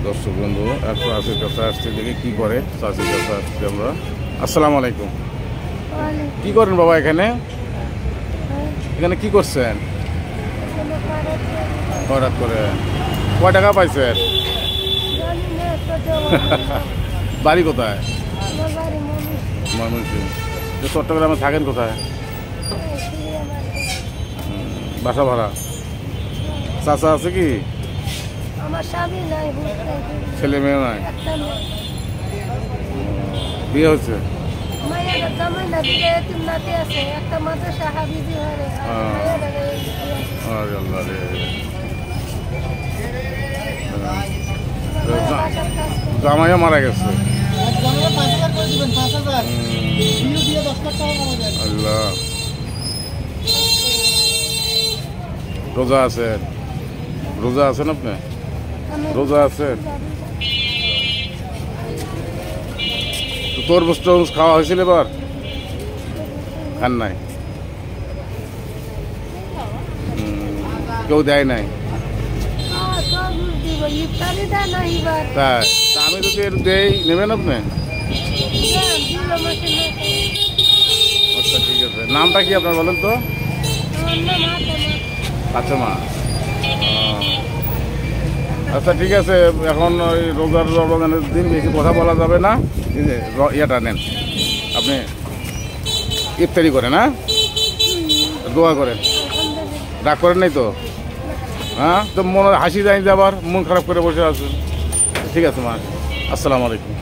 দর্শক বন্ধু একটু চাষির কাছে আসছে, দেখি কি করে। চাষির কাছে আসছি আমরা। আসসালামু আলাইকুম। কি করেন বাবা এখানে? এখানে কি করছেন? হঠাৎ করে কয় টাকা পাইছেন? বাড়ি কোথায়? ময়মনসিংহ। চট্টগ্রামে থাকেন কোথায়? বাসা ভাড়া। চাচা আছে কি? ছেলে মেয়ে নাই? বিয়ে হচ্ছে? জামাইয়া মারা গেছে। আল্লাহ। রোজা আছেন? রোজা আছেন আপনি? রোজা আছেন? তরমুজ টরমুজ খাওয়া হয়েছিল এবার? খান নাই? কেউ দেয় নাই? তাই আমি যদি এর দেই নেবেন আপনি? আচ্ছা ঠিক আছে। নামটা কি আপনার বলেন তো? ফাতেমা। আচ্ছা ঠিক আছে। এখন ওই রোজার রমজানের দিন বেশি কথা বলা যাবে না। ইয়েটা নেন আপনি, ইফতারি করেন, হ্যাঁ? দোয়া করেন। রাগ করেন নাই তো? হ্যাঁ, তো মনে হাসি যায় যে আবার মন খারাপ করে বসে আছেন। ঠিক আছে মা, আসসালামু আলাইকুম।